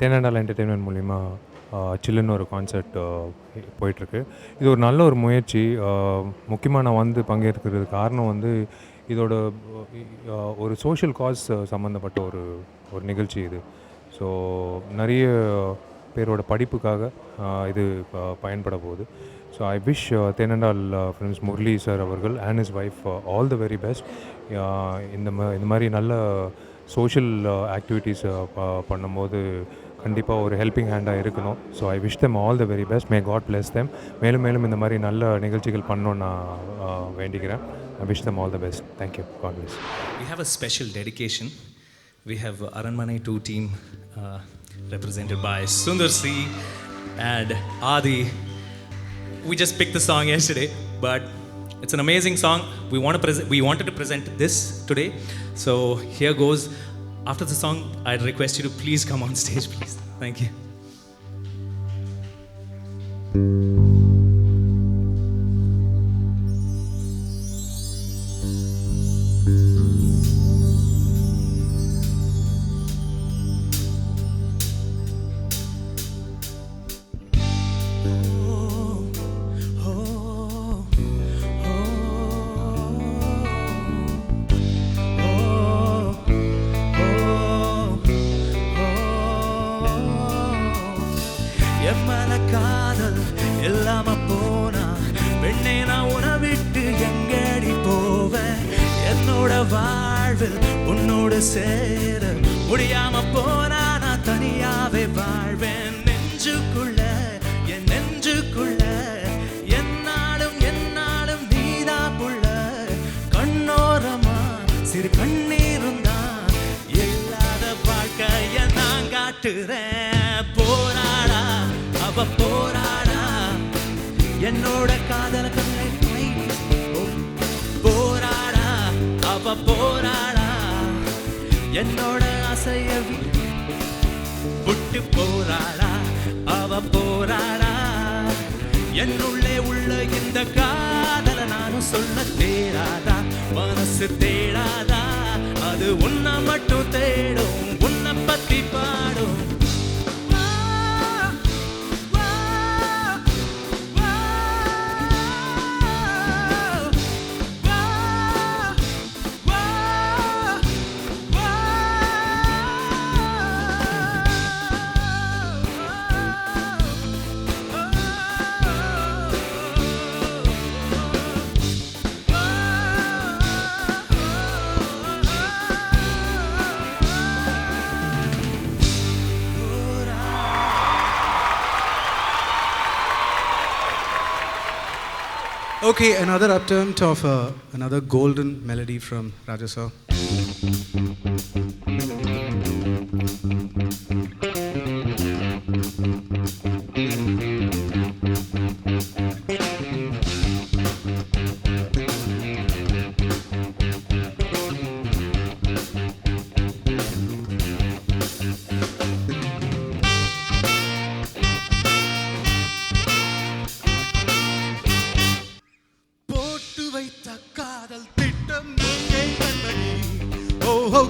தேனண்டால் entertainment மூலிமா சில்லுன்னு ஒரு கான்சர்ட் போயிட்டுருக்கு. இது ஒரு நல்ல ஒரு முயற்சி. முக்கியமாக நான் வந்து பங்கேற்கிறது காரணம் வந்து இதோட ஒரு சோஷியல் காஸ் சம்மந்தப்பட்ட ஒரு ஒரு நிகழ்ச்சி இது. ஸோ நிறைய பேரோட படிப்புக்காக இது பயன்பட போகுது. So I wish Thenandal films Murali sir அவர்கள் and his wife all the very best. இந்த மாதிரி நல்ல சோஷியல் ஆக்டிவிட்டீஸ் பண்ணும்போது கண்டிப்பாக ஒரு ஹெல்பிங் ஹேண்டாக இருக்கணும். So I wish them all the very best. May God bless them. மேலும் மேலும் இந்த மாதிரி நல்ல நிகழ்ச்சிகள் பண்ணணும்னு நான் வேண்டிக்கிறேன். I wish them all the best. Thank you. God bless. We have a special dedication. We have Aranmanai 2 team represented by Sundar C and Adi. We just picked the song yesterday, but it's an amazing song. We wanted to present this today. So here goes. After the song, I'd request you to please come on stage, please. Thank you. எம்மன காதல் இல்லாம போனா பெண்ணே நான் உன்னை விட்டு எங்கடி போவேன். என்னோட வாழ்வில் உன்னோடு சேர முடியாம போனா நான் தனியாவே வாழ்வேன். நெஞ்சுக்குள்ள என் நெஞ்சுக்குள்ள என்னாலும் என்னாலும் நீதா புள்ள. கண்ணோரமா சிறு கண்ணீரும் தான் இல்லாத வாழ்க்கைய நான் காட்டுறேன். போராடா அவ போராடா என்னோட காதல கண்ணை போராடா அவ போராடா என்னோட ஆசைய விட்டு போராடா அவ போராடா. என்னுள்ளே உள்ள இந்த காதல நானும் சொல்ல தேடாதா மனசு தேடாதா. அது உன்னை மட்டும் தேடும் உன்னை பத்தி பாடும். Okay, another attempt of another golden melody from Raja sir. காதல் திட்டம் கண்மணி ஓஹோ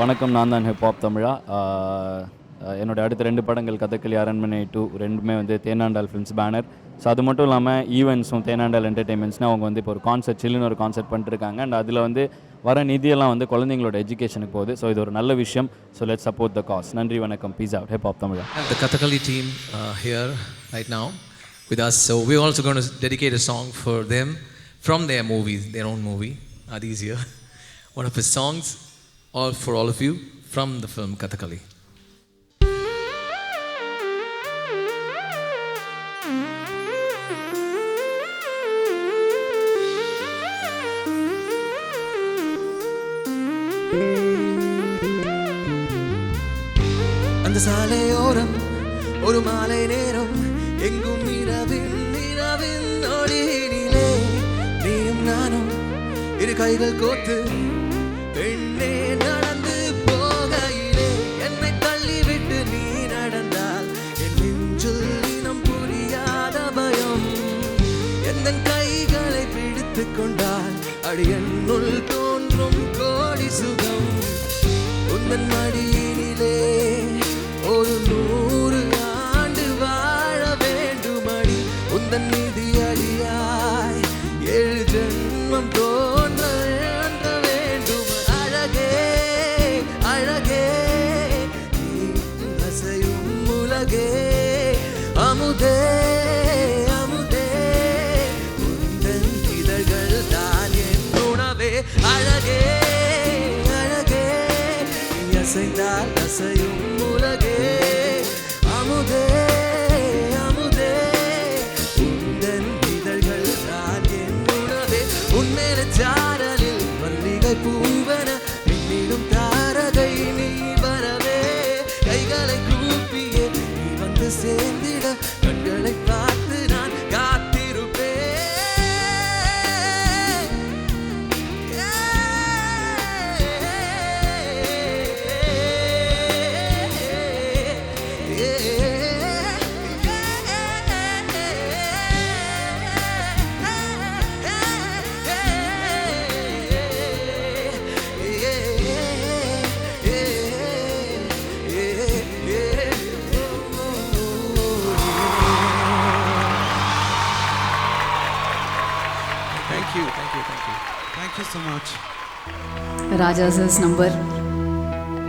வணக்கம், நான் தான் ஹிப்ஹாப் தமிழா. என்னோட அடுத்த 2 படங்கள் கதகளி, அரண்மனை 2 ரெண்டுமே வந்து தேனாண்டால் ஃபிலிம்ஸ் பேனர். ஸோ அது மட்டும் இல்லாமல் ஈவெண்ட்ஸும் தேனாண்டால் என்டர்டெயின்மெண்ட்ஸ்னு அவங்க வந்து இப்போ ஒரு கான்சர்ட் சில்லுன்னு ஒரு கான்சர்ட் பண்ணிட்டுருக்காங்க. அண்ட் அதில் வந்து வர நிதியெல்லாம் வந்து குழந்தைங்களோட எஜுகேஷனுக்கு போகுது. ஸோ இது ஒரு நல்ல விஷயம். So let's support the cause. நன்றி, வணக்கம். Peace out. Hip hop Tamizha. The Kathakali team here right now with us. So we're also going to dedicate a song for them from their movie, their own movie. Adi's here. One of his songs, all for all of you, from the film Kathakali. அந்த சாலையோரம் ஒரு மாலை நேரம், எங்கும் இரவின் ஒளியினிலே நீயும் நானும் இரு கைகள் கோத்து பெண்ணே நடந்து போகையிலே, என்னை தள்ளிவிட்டு நீ நடந்தால் என் நெஞ்சில் இனம் புரியாத பயம். எந்த கைகளை பிடித்து கொண்டால் அடி என்னுள் தோன்றும் கோடி சுகம். உந்தன் மடியினிலே ஒரு 100 ஆண்டு வாழ வேண்டுமடி. உந்தன் நிதி அடியாய் 7 ஜென்மம் தோன்ற வேண்டும். அழகே அழகே நீ அசையும் உலகே, அமுதே அமுதே உந்தன் இதழ்கள் தான் என் உணவே. அழகே அழகே நீ அசைந்தால் அசையும் உலகே, அமுதே அமுதே உந்தன் இதழ்கள் தான் என் உணவே. உன்மேல சாரலில் மல்லிகை பூவன மின்னிடும் தாரகை நீ வரவே. கைகளை கூப்பியே நீ வந்து சேர்ந்திட, கண்களை பார்த்து நான் காத்திருப்பேன். Thank you, thank you, thank you. Thank you so much. Raja's number.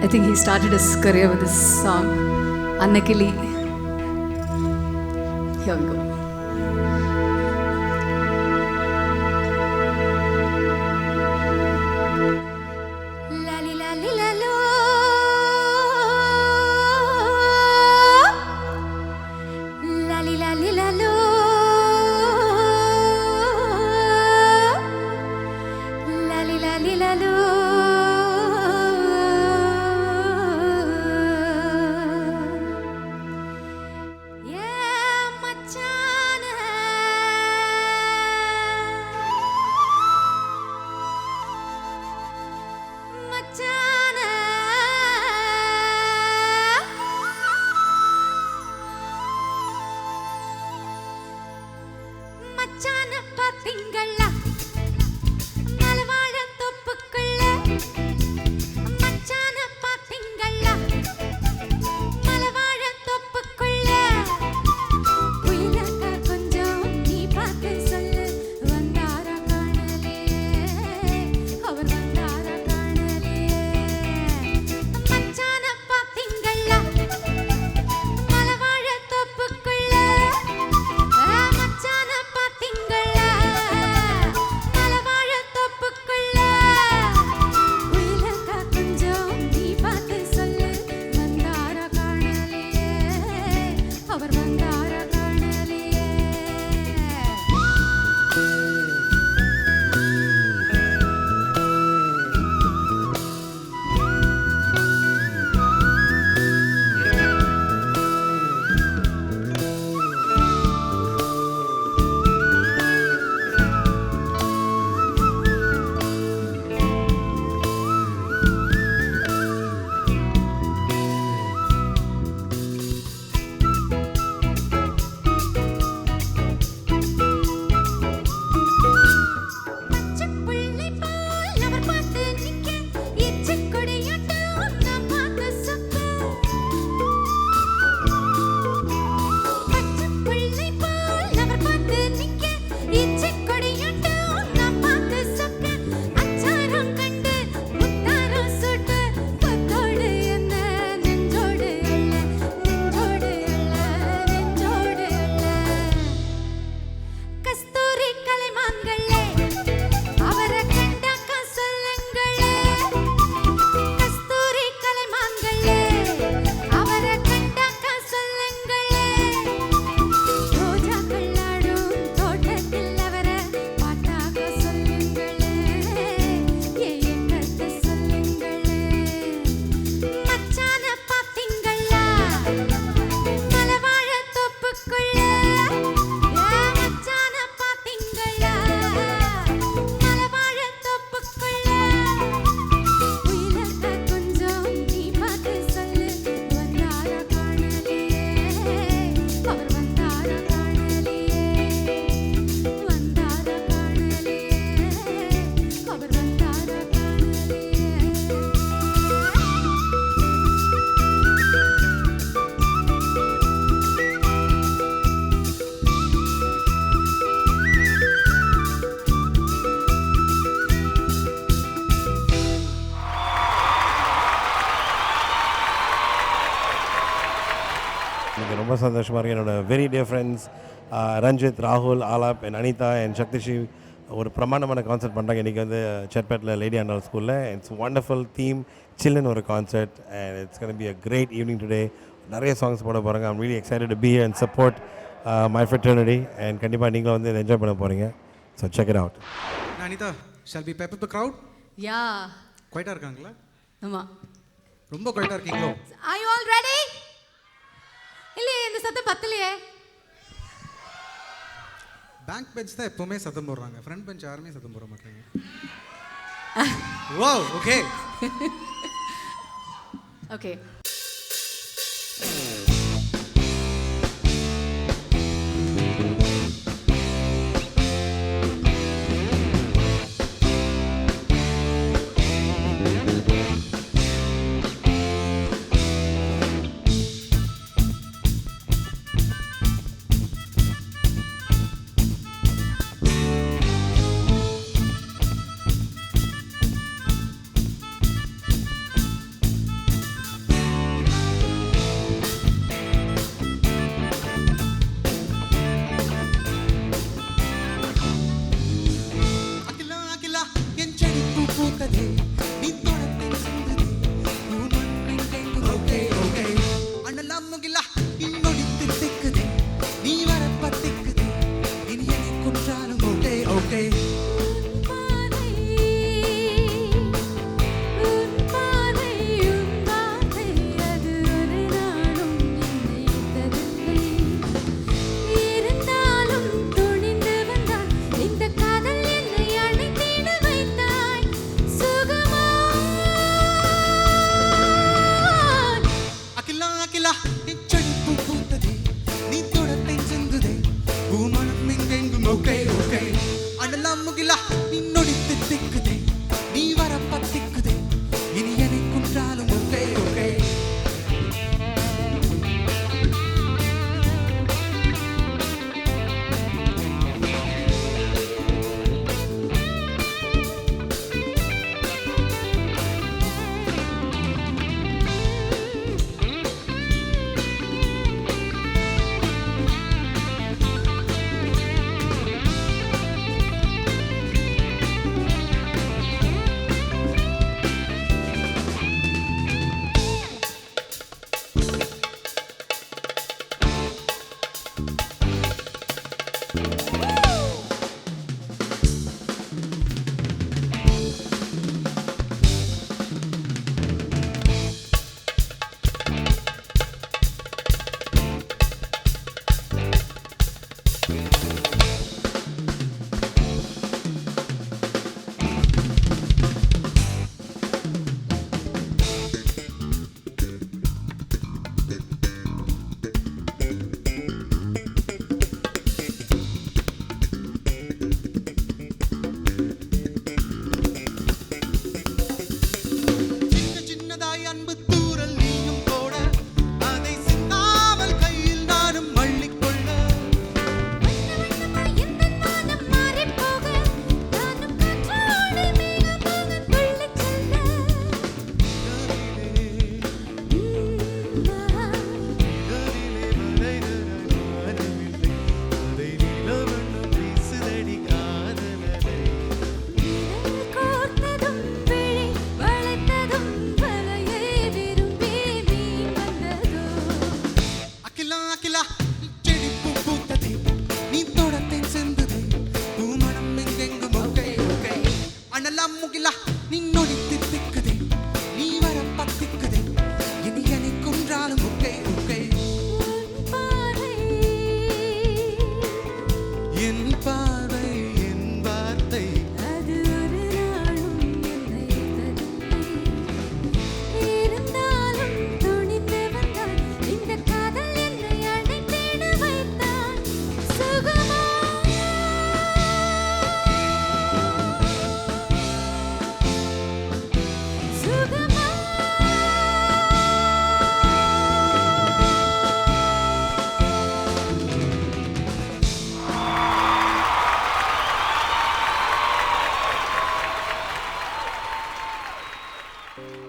I think he started his career with this song, Annakili. Here we go. Lali lali lalo, lali lali lalo, lali lali lalo. Yeah, machana, machana, மச்சான பாத்தீங்களா மலவாழ தொப்புக்குள்ள. மச்சான பாத்தீங்களா மலவாழ தொப்புக்குள்ள. குயிலக்கா கொஞ்சம் நீ பார்த்து சொல்லு, வந்தாரா காணலையே அவர் வந்தாரா காணலையே. ரொம்ப சந்தோஷமாக இருக்குது. என்னோடய வெரி டியர் ஃப்ரெண்ட்ஸ் ரஞ்சித், ராகுல், ஆலாப் அண்ட் அனிதா அண்ட் சக்திஸ்ரீ ஒரு பிரமாண்டமான கான்சர்ட் பண்ணுறாங்க இன்றைக்கி வந்து செட்பேட்டில் லேடி ஆண்டாள் ஸ்கூலில். இட்ஸ் வண்டர்ஃபுல் தீம், சில்லுன்னு ஒரு concert and it's gonna be a great evening today. நிறைய சாங்ஸ் போட போகிறாங்க. I'm really excited to be here and support my fraternity and கண்டிப்பாக நீங்களும் வந்து இதை என்ஜாய் பண்ண போகிறீங்க. So check it out. Anita, shall we pep up the crowd? Yeah குவைட்டாக இருக்காங்களா? ஆமாம். ரொம்ப குவைட்டாக இருக்கீங்களோ? Are you all ready? இல்லையே, இந்த சத்தம் பத்தலையே. பேங்க் பெஞ்ச் தான் எப்போவுமே சத்தம் போடுறாங்க, ஃப்ரண்ட் பெஞ்ச் யாருமே சத்தம் போட மாட்டாங்க. Wow, okay. Okay.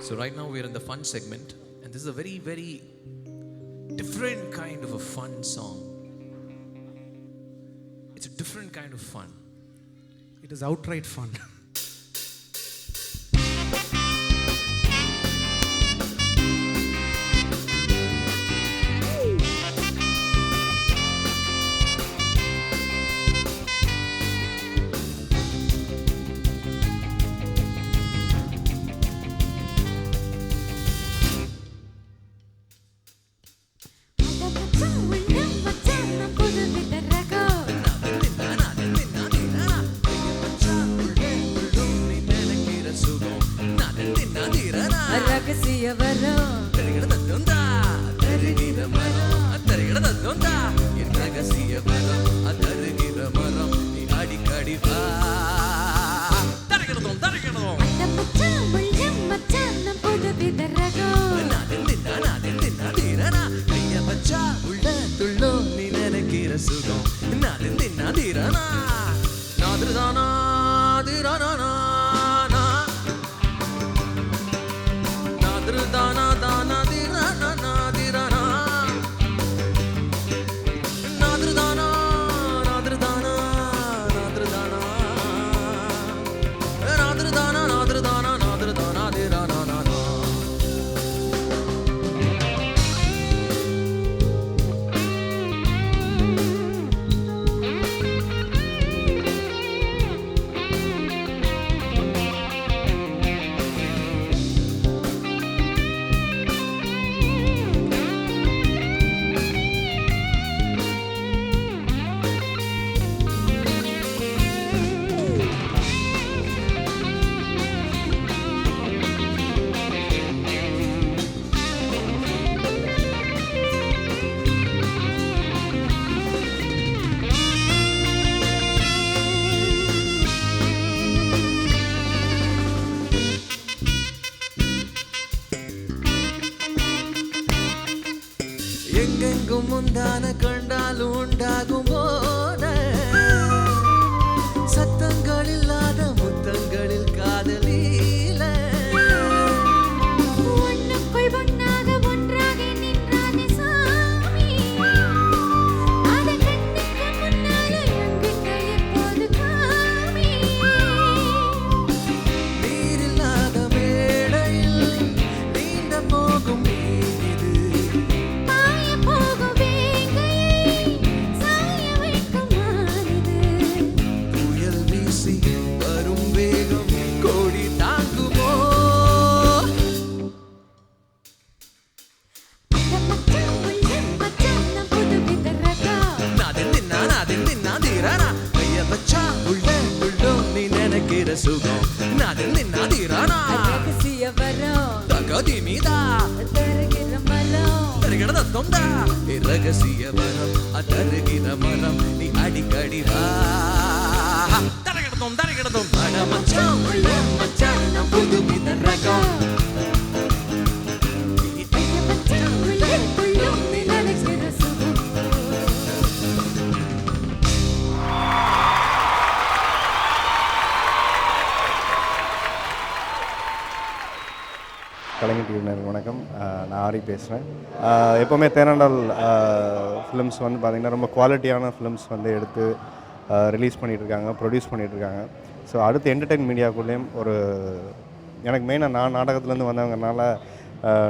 So right now we are in the fun segment, and this is a very, very different kind of a fun song. It's a different kind of fun. It is outright fun. ரகசிய வரம் ரகசிய வரம் அதருகிற மரம் நீ அடிக்கடி வா தரகிடதும் தரகிடதும் அந்த மச்சான் உள்ளம் மச்சான் நம் புது வித ரகம் கைய வச்சா உள்ள துள்ளோ நீ நினைக்கிற சுகம் நாதிரனா நாதிரதானா திரானா நாதிரதானா தானா திரானா நாதிரனா நாதிரதானா நாதிரதானா நாதிரதானா நாதிரதானா நாதிரதானா நாதிரதானா திரானா நானா எங்கெங்கும் முந்தான கண்டாலும் உண்டாகும் போத சத்தங்கள் இல்லாத முத்தங்களில் காதலீல ஒண்ணுக்குள் ஒண்ணாக ஒன்றாக நின்றானே சாமி அதை கண்ணுக்கு முன்னால எங்கிட்ட எப்போது காமி நீரில்லாத மேடையில் நீண்ட போகும் மீன் இது பாய போகும் வேங்கையை சாய வைக்கும் மாறிது புயல் வீசி வரும் வேகம் கோடி தாங்குமோ அந்த மச்சான் உள்ளம் மச்சான் நம் புது வித ரகம் நாதிரானா கைய வச்சா உள்ள உள்ளோ நீ நினைக்கிற சுகம் நாதிரானா ரகசிய வரம் தகதி மீதா தருகிற மரம் தருகிற தொண்டா ரகசிய மரம் அதருகிற மரம் நீ அடிக்கடி வா தரகிடதும் அட மச்சான் உள்ள மச்சான் நம் புது வித ரகம் கைய வச்சா உள்ளம் உள்ளம் நீ நினைக்கிற சுகம் கலைஞர் டிவியினர் வணக்கம். நான் ஆரி பேசுகிறேன். எப்போவுமே தேனாண்டால் ஃபிலிம்ஸ் வந்து பார்த்திங்கன்னா ரொம்ப குவாலிட்டியான ஃபிலிம்ஸ் வந்து எடுத்து ரிலீஸ் பண்ணிகிட்ருக்காங்க, ப்ரொடியூஸ் பண்ணிகிட்ருக்காங்க. ஸோ அடுத்து என்டர்டெயின் மீடியாக்குள்ளேயும் ஒரு எனக்கு மெயினாக நான் நாடகத்துலேருந்து வந்தவங்கனால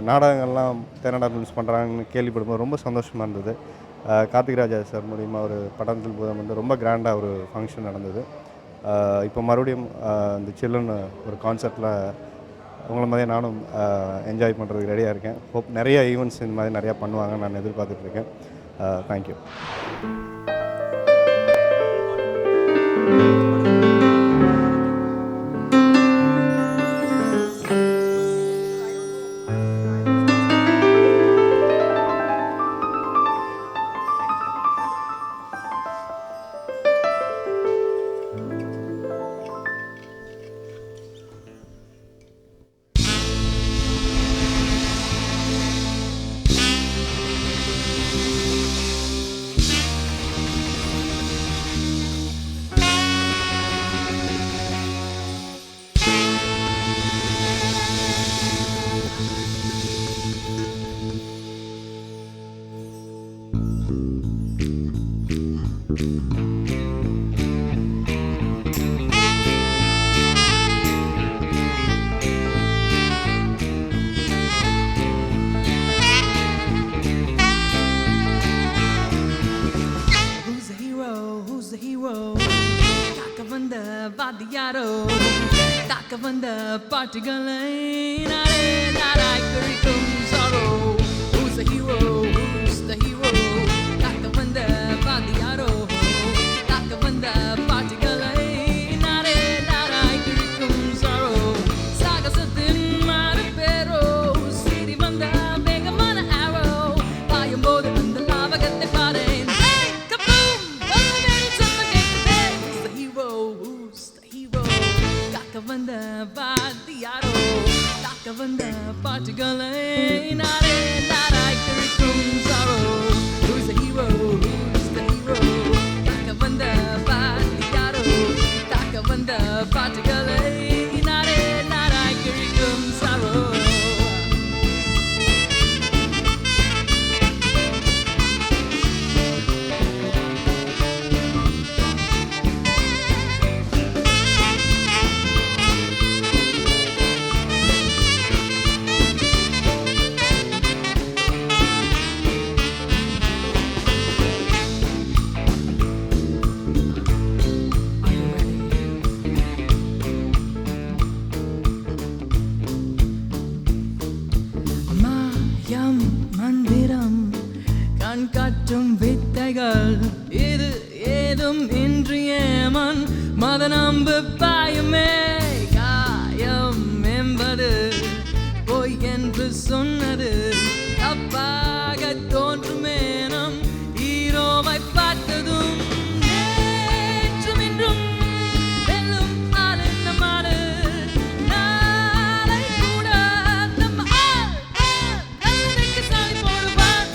நாடகங்கள்லாம் தேனாண்டால் ஃபிலிம்ஸ் பண்ணுறாங்கன்னு கேள்விப்படும்போது ரொம்ப சந்தோஷமாக இருந்தது. கார்த்திக் ராஜா சார் மூலிமா ஒரு படத்தில் போதும் வந்து ரொம்ப கிராண்டாக ஒரு ஃபங்க்ஷன் நடந்தது. இப்போ மறுபடியும் இந்த சில்லுன்னு ஒரு கான்செப்டில் உங்களை மாதிரியே நானும் என்ஜாய் பண்ணுறதுக்கு ரெடியாக இருக்கேன். ஹோப் நிறைய ஈவெண்ட்ஸ் இந்த மாதிரி நிறையா பண்ணுவாங்க நான் எதிர்பார்த்துட்ருக்கேன். தேங்க்யூ. காக்க வந்த பாட்டுகளை நாடே நாடாய் கழிக்கும் sorrow. Who's the hero? Who's the hero? காக்க வந்த பாதியாரோ காக்க வந்த பாட்டுகளை நாடே நாடாய் கழிக்கும் sorrow. சாகசத்தின் மாறுபேரோ சீறி வந்த வேகமான arrow பாயும்போது அந்த லாவகத்தை பாரேன். Hey, kaboom! Well, someone take the bait. Who's the hero? Who's the hero? காக்க வந்த பாதியாரோ காக்க வந்த பாட்டுகளை நாடே நாடாய் கழிக்கும் sorrow. Who's the hero? Who's the hero? காக்க வந்த பாதியாரோ காக்க வந்த பாட்டுகளை நாடே நாடாய் கழிக்கும் sorrow. மாயம் மந்திரம் கண் காட்டும் வித்தைகள் இது ஏதும் இன்றிய மண் மதநம்பு பாயுமே காயம் என்பது பொய் என்று சொன்னது தப்பாக தோன்றுமே நம் ஹீரோவை பார்த்ததும் நேற்றும் இன்றும் வெல்லும் ஆளு நம்மாடு நாளை கூட நம்ம நல்லதுக்கு சாமி போடுவான்.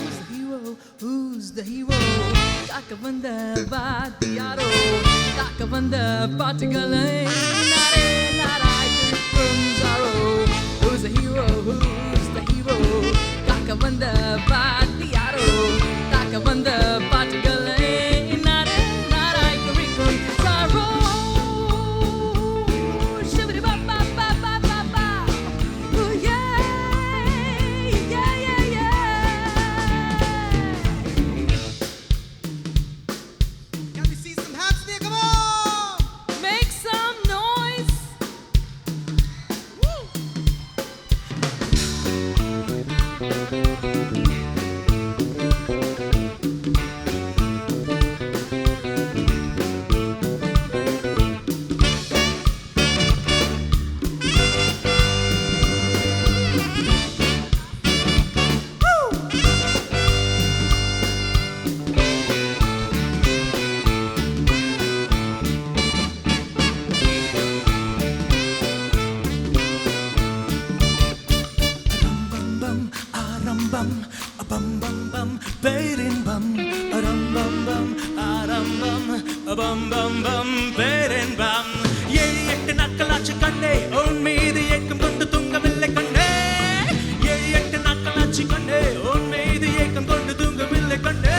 Who's the hero? காக்க வந்த பாத்தியாரோ காக்க வந்த பாட்டுகளை நாடே நாடாய் கழிக்கும் sorrow. Who's the hero? Who's the hero? காக்க வந்த பாத்தியாரோ காக்க வந்த பாட்டுகளை நாடே நாடாய் கழிக்கும் sorrow. Shibbity bop bop bop bop bop bop. Ooh yeah, yeah yeah yeah. Can we see some hands there? Come on! Make some noise. Woo! Bam arambam bam bam bam பேரின்பம் அரம்பம் பம் ஆரம்பம் பம் பம் பம் பேரின்பம் 7-8 நாட்களாச்சு கண்ணே உன் மீது ஏக்கம் கொண்டு தூங்கவில்லை கண்ணே 7-8 நாட்களாச்சு கண்ணே உன் மீது ஏக்கம் கொண்டு தூங்கவில்லை கண்ணே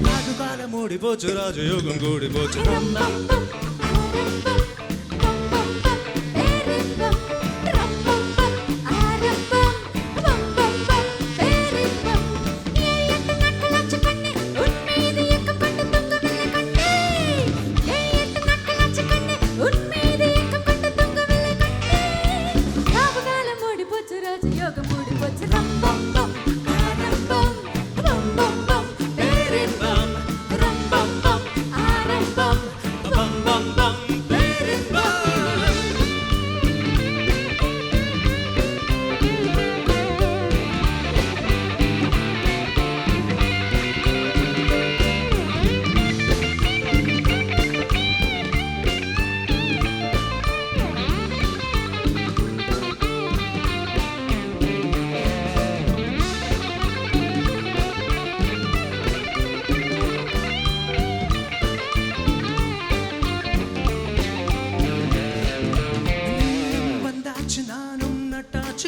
ராகு காலம் ஓடி போச்சு ராஜயோகம் கூடி போச்சு ரம் பம் பம்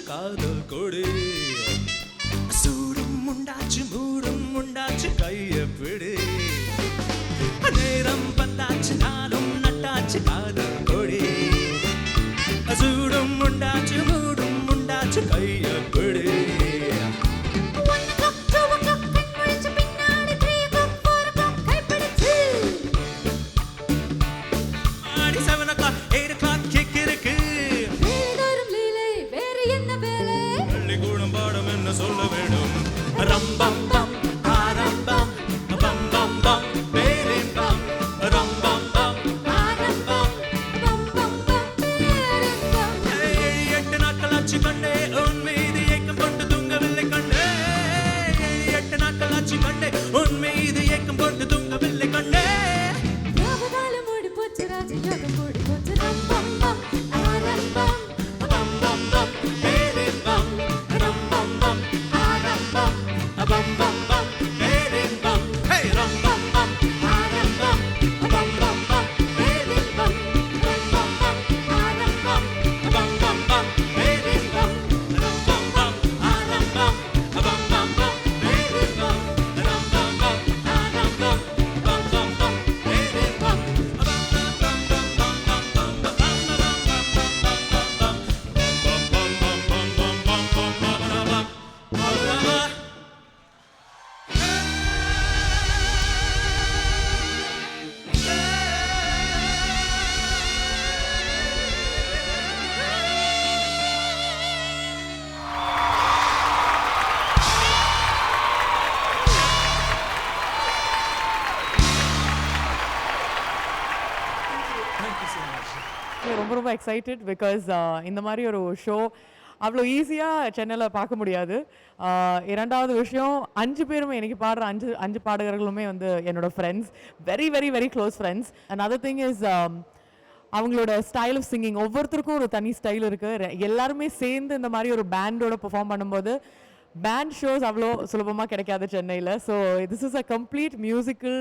காதல் கொடி சூடும் உண்டாச்சு மூடும் உண்டாச்சு கைய பிடி நேரம் வந்தாச்சு நாளும் நட்டாச்சு காதல் கொடி சூடும் உண்டாச்சு மூடும் உண்டாச்சு கைய பிடி நாட்களாச்சு கண்டே உன் மீது ஏக்கம் கொண்டு தூங்கவில்லை கண்டே 7-8 நாட்களாச்சு கண்டே உன் மீது ஏக்கம் கொண்டு தூங்கவில்லை கண்டே ராவகாலம் ஓடி போச்சு ராஜயோகம் ஓடி போச்சு ரம்பம் பம் ஆரம்பம் பம் பம் பம் பேரின்பம் ரம்பம் பம் ஆரம்பம் பம் பம் பம் பேரின்பம் ஹே ரம்பம் பம் ஆரம்பம் பம் பம் பம் பேரின்பம் ரம்பம் பம் ஆரம்பம் பம் பம் பம் பேரின்பம் ரம்பம் பம் ஆரம்பம் பம் பம் பம் பேரின்பம் ரம்பம் பம் ஆரம்பம் பம் பம் பம் பேரின்பம் ரொம்ப ரொம்ப எக்ஸைட்டட் பிகாஸ் இந்த மாதிரி ஒரு ஷோ அவ்வளோ ஈஸியாக சென்னையில் பார்க்க முடியாது. இரண்டாவது விஷயம் 5 பேருமே எனக்கு பாடுற அஞ்சு பாடகர்களுமே வந்து என்னோட friends, very very very close friends. And other thing is அவங்களோட ஸ்டைல் ஆஃப் சிங்கிங் ஒவ்வொருத்தருக்கும் ஒரு தனி ஸ்டைல் இருக்குது. எல்லாருமே சேர்ந்து இந்த மாதிரி ஒரு பேண்டோட பெர்ஃபார்ம் பண்ணும்போது பேண்ட் ஷோஸ் அவ்வளோ சுலபமாக கிடைக்காது சென்னையில். So this is a complete musical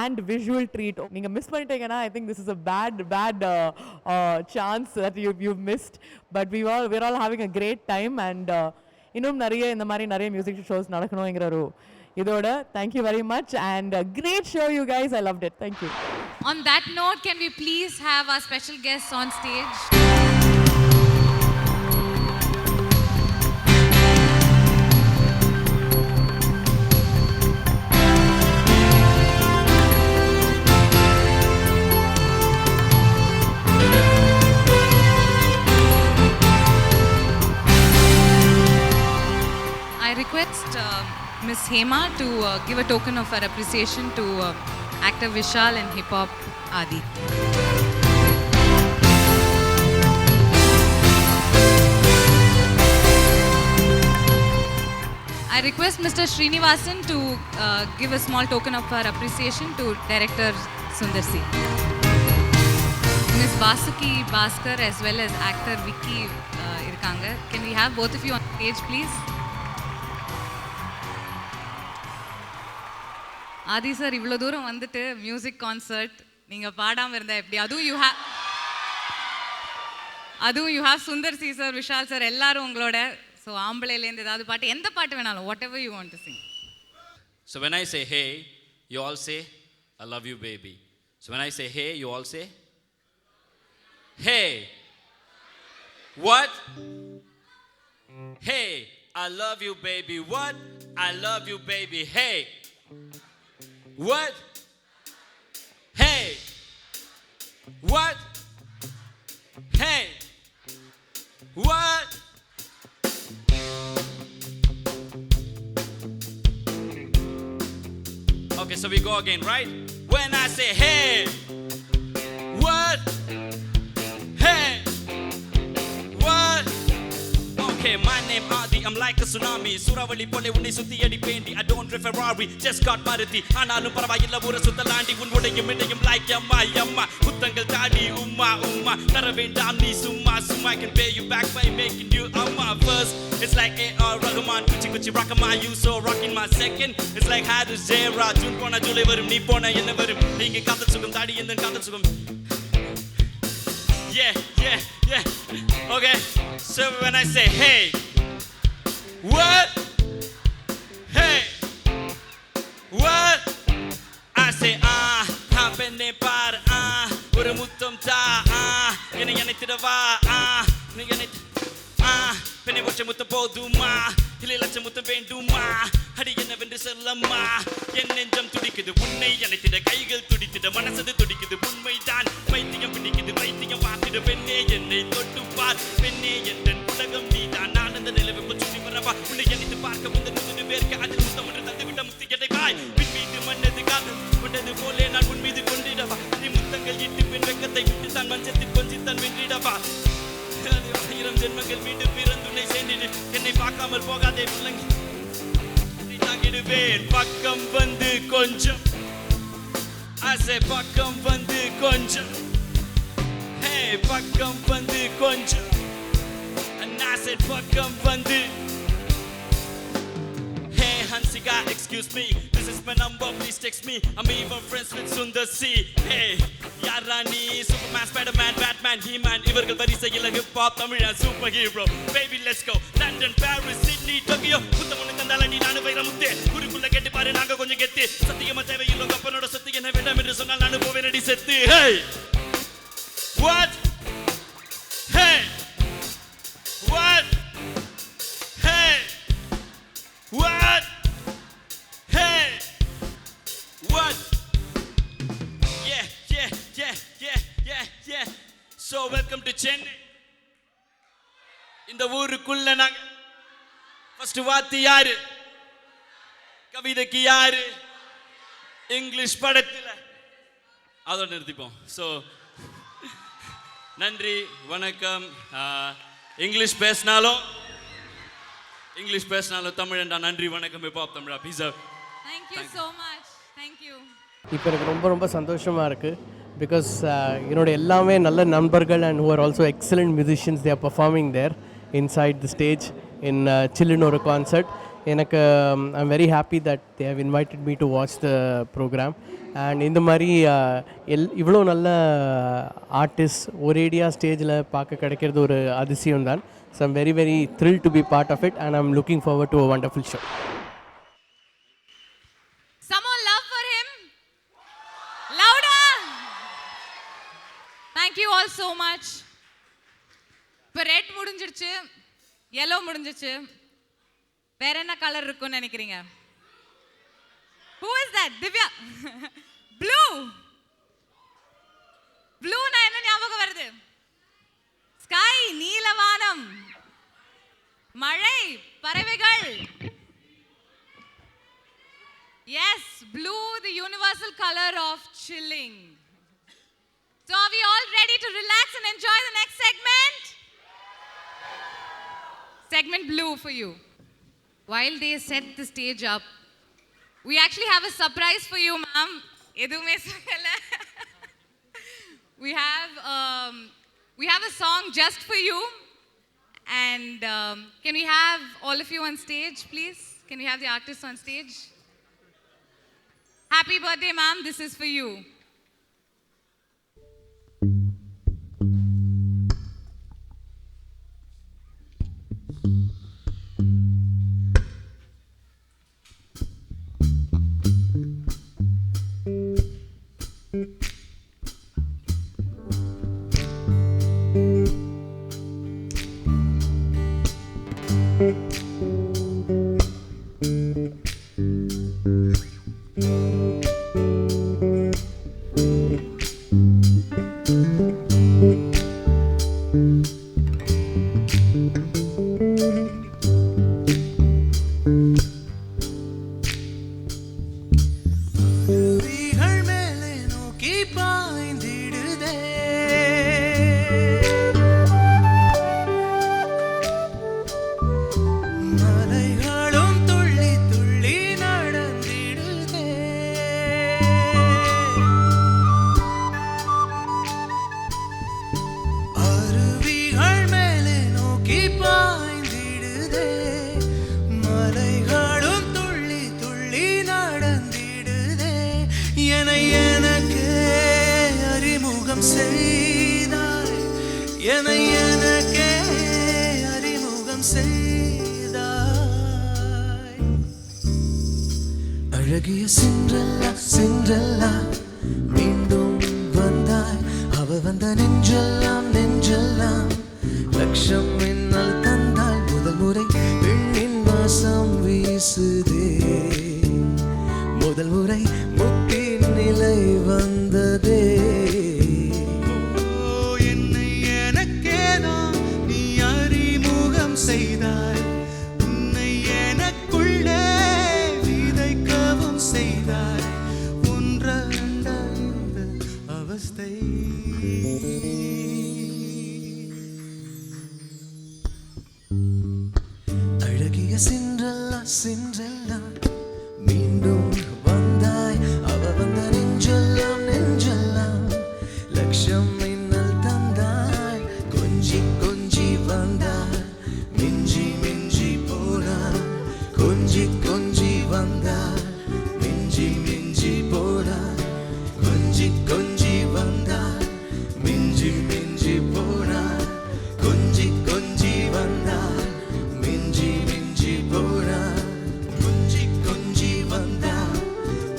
and visual treat. நீங்கள் மிஸ் பண்ணிட்டீங்கன்னா I think this is a bad chance that you've missed. பட் we're all having a great time and இன்னும் இந்த மாதிரி நிறைய மியூசிக் ஷோஸ் நடக்கணுங்கிற ஒரு இதோட thank you very much and great show you guys. I loved it. Thank you. On that note, can we please have our special guests on stage? I request Miss Hema to give a token of her appreciation to actor Vishal and hip hop Adi. I request Mr. Srinivasan to give a small token of her appreciation to director Sundar C. Miss Basuki Bhaskar as well as actor Vicky irukanga. Can we have both of you on stage please? Aadhi sir இவ்வளோ தூரம் வந்துட்டு music concert நீங்கள் பாடாமல் இருந்தால் எப்படி? அதுவும் you have Sundar C sir, Vishal sir எல்லாரும் உங்களோட. So ஆம்பளைலேருந்து ஏதாவது பாட்டு, எந்த பாட்டு வேணாலும், what ever you want to Singh. So when I say hey, you all say I love you baby. So when I say hey, you all say hey. What? Hey, I love you baby. What? I love you baby. Hey. What? Hey. What? Hey. What? Okay, so we go again, right? When I say hey. What? Hey. What? Okay, my name Adi, I'm like a tsunami. Suravali pole unni suthi adipendi. I don't drive Ferrari, just got Maruti. Aanalum paravayilla ura suthalandi un udayum idayum like yamma. Kuttangal taadi umma. Taravendam nee summa. I can pay you back by making you amma. First, it's like A.R. Rahman, kuchi rockama. You so rocking my second. It's like Haris Jera. June pona July varum, nee pona enna varum. Neenga kathal sugam taadi endan kathal sugam. Yeah. Okay, so when I say hey, what? Hey, what? I say happene par oru muttam ta enna yanithidava penne voche muttam poduma ille lacha muttam venduma adi enna vendru sollamma en nenjam tudikkudu unnai yanithida kaigal tudikkudu manasadu tudikkudu unmai daan paithiyam pidikkudu paithiyam paathidu penne ennai tottu paar penne endan ulagam nee daan naan andha nilavukku sutti varava unai yanithu paarka mundu nundu verka adil muttam endru thandu vitta mukti kedai vai pinmeedu mannadu kaadal kondadu pole naan un meedu kondidava nee muttangal ittu pen vekkathai vittu thaan manchathil konjithan vendidava 1000 ஜென்மங்கள் மீண்டும் பிறந்து என்னை பார்க்காமல் போகாதே பிள்ளைங்க தாங்கிடுவேன் பக்கம் வந்து கொஞ்சம் ஆசை பக்கம் வந்து கொஞ்சம் ஹே பக்கம் வந்து கொஞ்சம் ஆசை பக்கம் வந்து Hey Hansika, excuse me, this is my number, please text me. I'm even friends with Sundar C. Hey, Yarani, Superman, Spider-Man, Batman, He-Man. இவர்கள் வரிசையில் hip-hop, Tamil superhero. Baby, let's go. London, Paris, Sydney, Tokyo. புத்தமொழி தந்தால நீ நானு வைரமுத்தே. குருக்குள்ள கேட்டு பாரு நாங்க கொஞ்சம் கெத்து. சத்தியமா தேவையில்லை கப்பனோட சொத்து என்ன வேண்டாம் என்று சொன்னால் நானு போவேன் அடி செத்து. Hey, what? Hey, what? Hey. What? Hey! What? Yeah, yeah, yeah, yeah, yeah, yeah. So welcome to Chennai. இந்த ஊருக்குள்ள நாங்க ஃபர்ஸ்ட் வாத்தி யாரு கவிதைக்கு யாரு இங்கிலீஷ் படத்துல அதோட நிறுத்திப்போம். ஸோ நன்றி வணக்கம். இங்கிலீஷ் பேசினாலும் தமிழண்டா. நன்றி வணக்கம். Hip hop Tamizha pizza. Thank you so much. Thank you. இப்போ எனக்கு ரொம்ப ரொம்ப சந்தோஷமாக இருக்குது பிகாஸ் என்னோட எல்லாமே நல்ல நண்பர்கள் and who are also excellent musicians they are performing there inside the stage in சில்லுன்னு ஒரு கான்சர்ட். எனக்கு I am very happy that they have invited me to watch the programme. And இந்த மாதிரி இவ்வளோ நல்ல ஆர்டிஸ்ட் ஒரேடியாக ஸ்டேஜில் பார்க்க கிடைக்கிறது ஒரு அதிசயம் தான். So I'm very, very thrilled to be part of it and I'm looking forward to a wonderful show. Some more love for him. Louder. Thank you all so much. இப்போ ரெட் முடிஞ்சிருச்சு, yellow முடிஞ்சிருச்சு. வேற என்ன colour இருக்கும்னு நினைக்கிறீங்க? Who is that? Divya. Blue. Blue na என்ன ஞாபகம் வருது? Sky, நீலவானம், மழை, பறவைகள். Yes, blue, the universal color of chilling. So are we all ready to relax and enjoy the next segment? Segment blue for you. While they set the stage up, we actually have a surprise for you, ma'am. Edume sagala. We have a song just for you. And can we have all of you on stage, please? Can we have the artists on stage? Happy birthday, ma'am. This is for you. அழகிய Cinderella Cinderella மீண்டும் வந்தாய். அவ வந்த நெஞ்செல்லாம் நெஞ்செல்லாம் லட்சம் மின்னல் தந்தாய். முதல் முறை பெண்ணின் வாசம் வீசுதே. முதல் முறை முக்தின் நிலை வந்ததே. என்னை எனக்கேதான் நீ அறிமுகம் செய்தாய். உன்னை எனக்குள்ளே விதைக்கவும் செய்தாய். ஒன்றண்ட இந்த அவஸ்தை சின்றல்லா சின்றல்லா மீண்டும் வந்தாய் அவ வந்த நெஞ்செல்லாம் நெஞ்செல்லாம் லட்சம் மின்னல் தந்தாய் கொஞ்சி கொஞ்சி வந்தாய் மிஞ்சி மிஞ்சி போனாய் கொஞ்சி கொஞ்சி வந்தாய் மிஞ்சி மிஞ்சி போனாய் கொஞ்சி கொஞ்சி வந்தாய் மிஞ்சி மிஞ்சி போனாய் கொஞ்சி கொஞ்சி வந்தாய் மிஞ்சி மிஞ்சி போனாய் கொஞ்சி கொஞ்சி வந்தாய்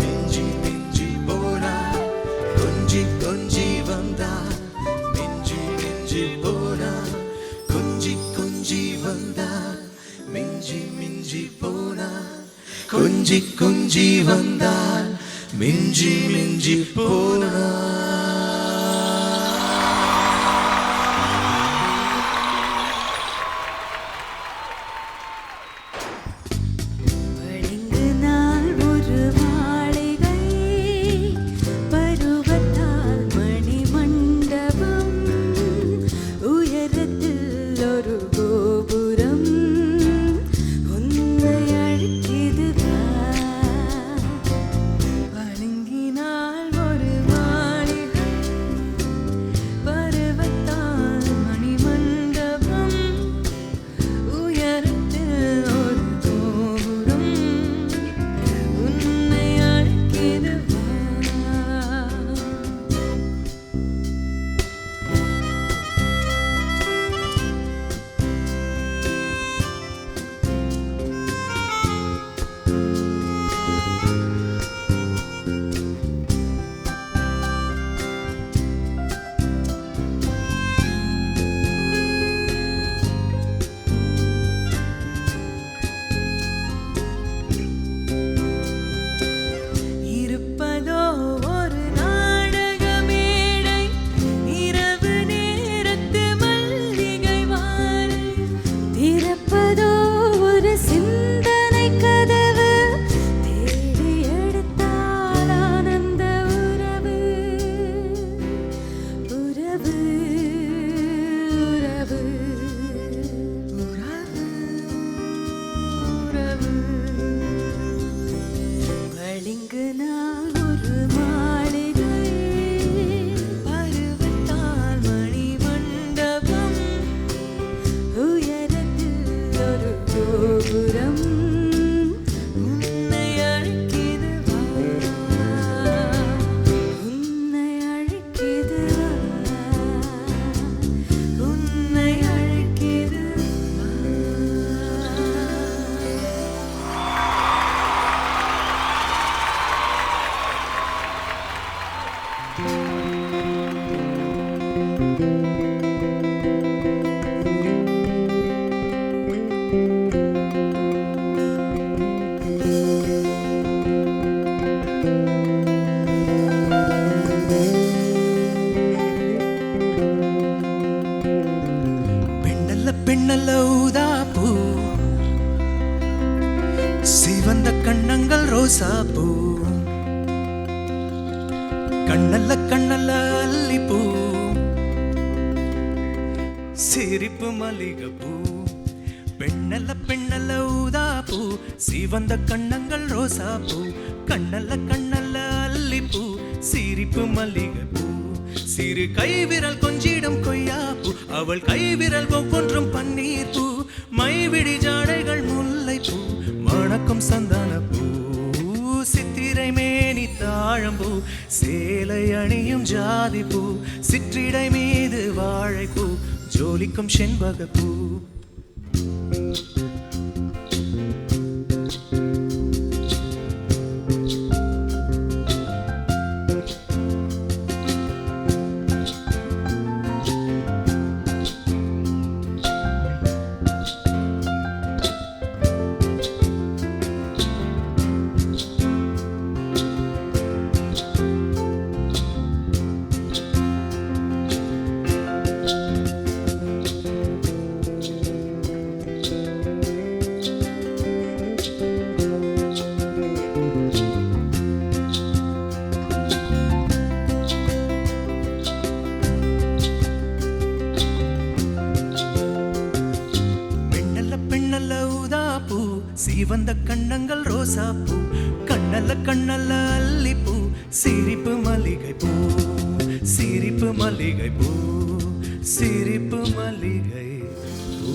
மிஞ்சி மிஞ்சி போனாய் கொஞ்சி கொஞ்சி வந்தாய் மிஞ்சி மிஞ்சி போனாய் கொஞ்சி கொஞ்சி வந்தாய் மிஞ்சி மிஞ்சி போனாய் கொஞ்சி கொஞ்சி வந்தாய் மிஞ்சி மிஞ்சி போனாய் பளிங்கு நாள் ஒரு மாளிகை பருவத்தால் மணி மண்டபம் உயரத்தில் ஒரு கோபுரம் உன்னை அழைக்குது வா. பளிங்கினால் ஒரு மாளிகை பருவத்தால் மணி மண்டபம் உயரத்தில் ஒரு கோபுரம் உன்னை அழைக்குது வா. இருப்பதோ ஒரு நாடக மேடை இரவு நேரத்து மல்லிகை மாலை திறப்பதோ ஒரு சிந்தனை கதவு தேடி எடுத்தால் ஆனந்த உறவு உறவு உறவு உறவு பளிங்கு நாள் ஒரு மாளிகை பருவத்தால் மணி மண்டபம் உயரத்தில் ஒரு கோபுரம் உன்னை அழைக்குது வா. உன்னை அழைக்குது வா. உன்னை அழைக்குது வா. பெண்ணல்ல பெண்ணல்ல ஊதா பூ சிவந்த கண்ணங்கள் ரோசா பூ கண்ணல்ல கண்ணல்ல அல்லிப்பூ சிரிப்பு மல்லிகை பூ பெண்ணல்ல பெண்ணல்ல ஊதா பூ சிவந்த கண்ணங்கள் ரோசா பூ கண்ணல்ல கண்ணல்ல அல்லிப்பூ சிரிப்பு மல்லிகை பூ சிறு கைவிரல் கொஞ்சிடும் கொய்யா பூ அவள் கைவிரல் ஒவ்வொன்றும் பன்னீர் பூ மைவிடி ஜாடைகள் முல்லை பூ மணக்கும் சந்தன பூ சித்திரை மேனி தாழம்பூ சேலை அணியும் ஜாதி பூ சிற்றிடை மீது வாழைப்பூ ஜோலிக்கும் செண்பக பூ சீவந்த கண்ணங்கள் ரோசாப்பூ கண்ணல்ல கண்ணல்ல அல்லிப்பூ சிரிப்பு மல்லிகை பூ சிரிப்பு மல்லிகை பூ சிரிப்பு மல்லிகை பூ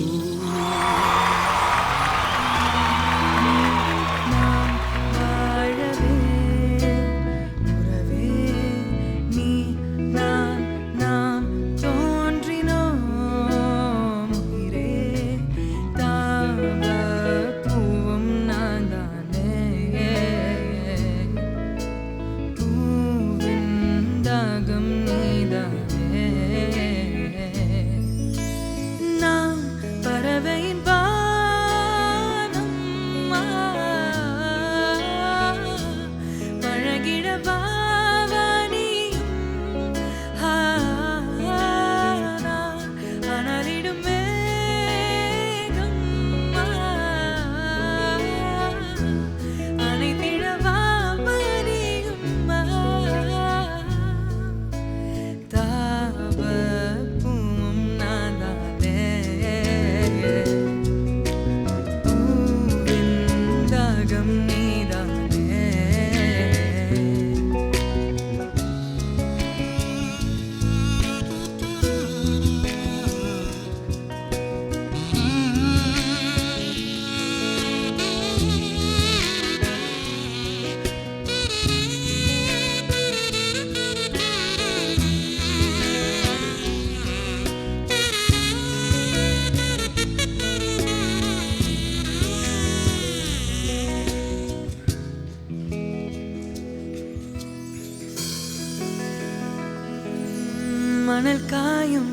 மணல் காயும்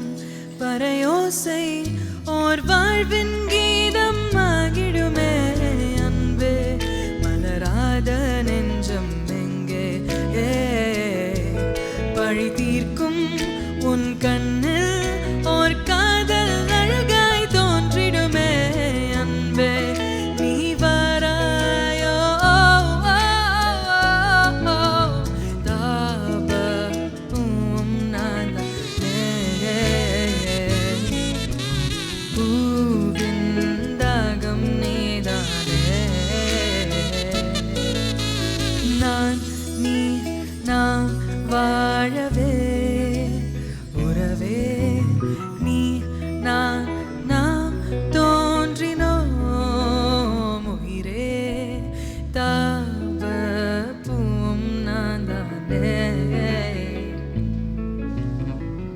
பறையோசை ஓர் வாழ்வின் கீதம் ஆகிடுமே அன்பே மலராத நெஞ்சம் எங்கே பழி தீர்க்கும் உன் கண்ணில் ஓர் காதல் அழகாய் தோன்றிடுமே அன்பே நீ வாராயோ தாபம் நான் பூவின் தாகம் நீதானே நான் நீ நாம் வாழவே உறவே நீ நான் நாம் தோன்றினோம் உயிரே தாபம் நான் தானே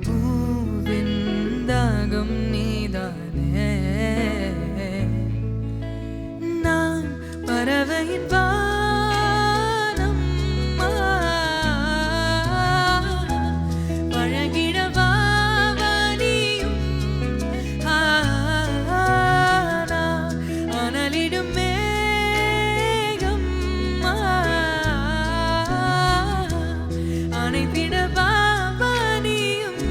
பூவின் தாகம் நீதானே நான் பறவையின் வானம் பழகிடவா நீயும் அனலிடும் மேகம் அணைத்திடவா நீயும்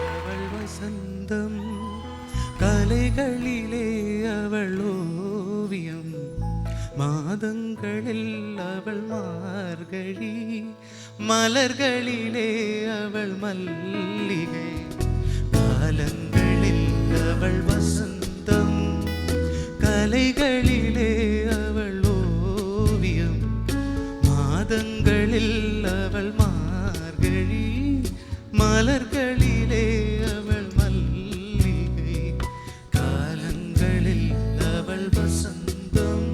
அவள் வசந்தம் கலைகளிலே அவள் ஓவியம் மாதங்களில் அவள் மார்கழி மலர்களிலே அவள் மல்லிகை காலங்களில் அவள் வசந்தம் கலைகளிலே அவள் ஓவியம் மாதங்களில் அவள் மார்கழி மலர்களிலே அவள் மல்லிகை காலங்களில் அவள் வசந்தம்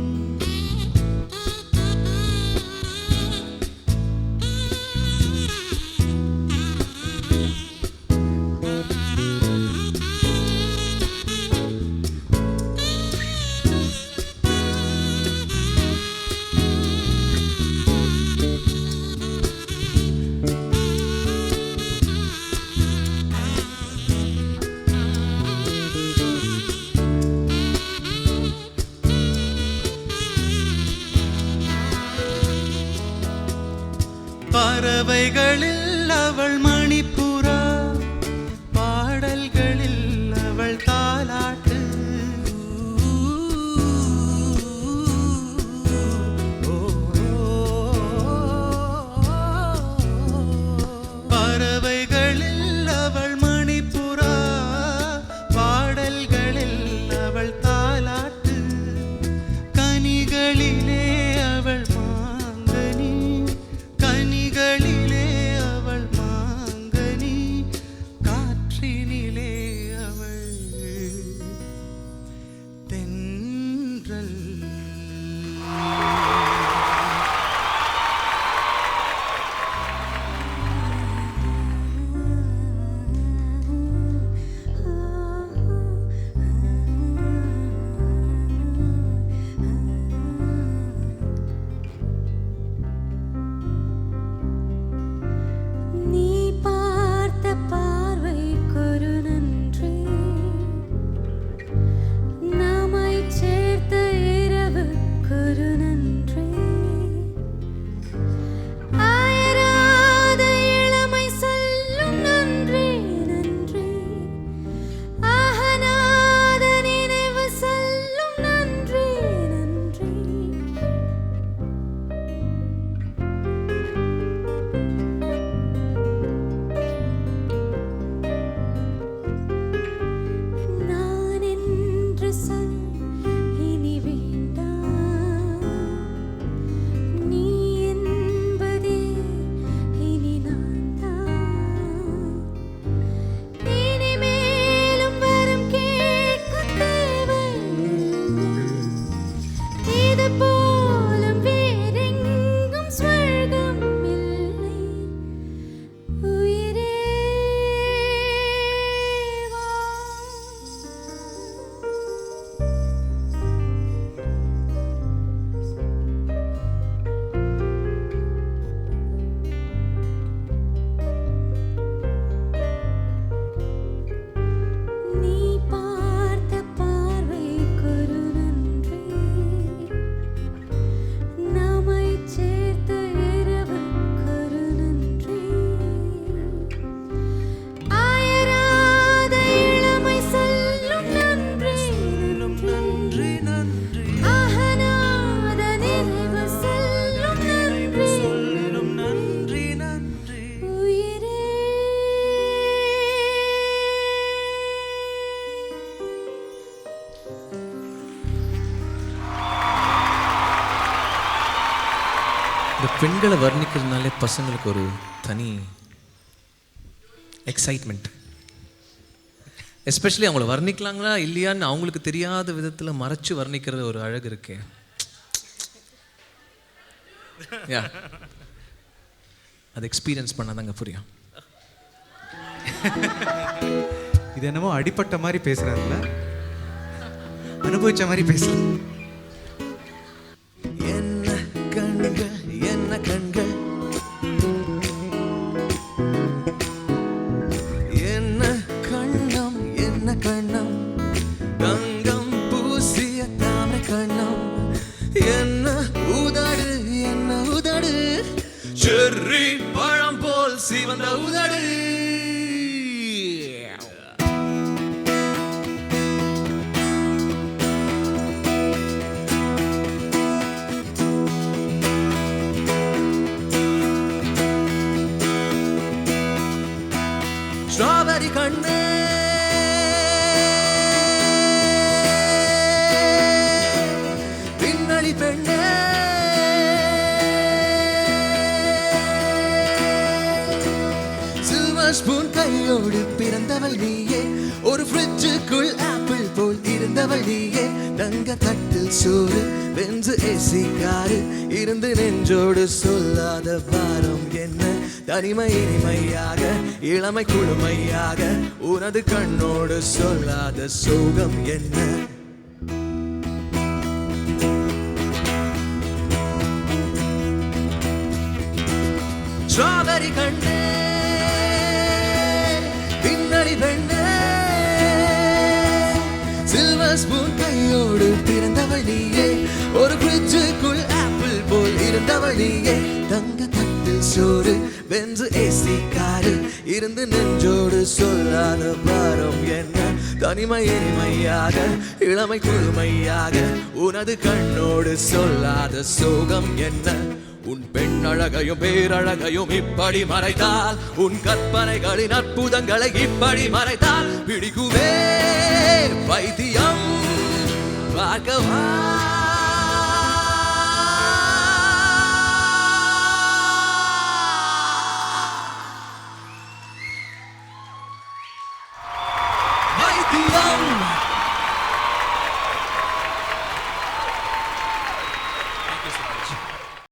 பறவைகளில் அவள் மணிப்புறா, பாடல்களில் அவள் தாலாட்டு. பறவைகளில் அவள் மணிப்புறா, பாடல்களில் அவள் தாலாட்டு. கனிகளிலே அவள் மாங்கனி, கனிகளிலே அவள் மாங்கனி, காற்றினிலே அவள் தென்றல். நீ பார்த்த பார்வைக்கொரு நன்றி, நம்மை சேர்த்த இரவுக்கொரு நன்றி. அயராத இளமை சொல்லும் நன்றி நன்றி, அகனாத நினைவு சொல்லும் நன்றி நன்றி. நான் என்று சொல் இனி வேண்டாம், நீ என்பதே இனி நான் தான். இனிமேலும் வரம் கேட்க தேவையில்லை, இது போலும் வேறெங்கும் ஸ்வர்க்கம் இல்லை. உயிரே வா. நீ பார்த்த பார்வைக்கொரு நன்றி, நம்மை சேர்த்த இரவுக்கொரு நன்றி. அயராத இளமை சொல்லும் நன்றி நன்றி நன்றி, அகனாத நினைவு சொல்லும் நன்றி நன்றி. உயிரே இந்த பெண்களை வர்ணிக்கிறதுனாலே பசங்களுக்கு ஒரு தனி எக்ஸைட்மெண்ட். எஸ்பெஷலி அவங்கள வர்ணிக்கலாங்களா இல்லையான்னு அவங்களுக்கு தெரியாத விதத்தில் மறைச்சு வர்ணிக்கிறது ஒரு அழகு இருக்கு. யா, அது எக்ஸ்பீரியன்ஸ் பண்ணாதாங்க புரியும். இது என்னமோ அடிப்பட்ட மாதிரி பேசுறாருல்ல, அனுபவிச்ச மாதிரி பேசுறேன். என்ன கண்கள் என்ன கண்கள், என்ன கண்ணம் என்ன கண்ணம், தங்கம் பூசிய தாமரை கண்ணம். என்ன உதடு என்ன உதடு, செர்ரி பழம் போல் சிவந்த உதடு. ஸ்ட்ராபெரி கண்ணே, பின்னணி பெண்ணே, சில்வர் ஸ்பூன் கையோடு பிறந்தவள் நீயே, ஒரு ஃப்ரிட்ஜுக்குள் ஆப்பிள் போல் இருந்தவள் நீயே. தங்க தட்டில் சோறு வென்று ஏசி காரு இருந்து நெஞ்சோடு சொல்லாத பாரம் என்ன, தனிமை இனிமையாக இளமை குழுமையாக உனது கண்ணோடு சொல்லாத சோகம் என்ன. ஸ்ட்ராபெரி கண்ணே, பின்னணி பெண்ணே, சில்வர் ஸ்பூன் கையோடு பிறந்தவள் நீயே, ஒரு ஃப்ரிட்ஜுக்குள் ஆப்பிள் போல் இருந்தவள் நீயே. தங்க தட்டில் சோறு வென்று ஏசி காரு இருந்து நெஞ்சோடு சொல்லாத பாரம் என்ன தனிமை இனிமையாக இளமை குழுமையாக உனது கண்ணோடு சொல்லாத சோகம் என்ன உன் பெண் அழகையும் பேரழகையும் இப்படி மறைத்தால் உன் கற்பனைகளின் அற்புதங்களை இப்படி மறைத்தால் பிடிக்குவே வைத்தியம் பார்க்கவா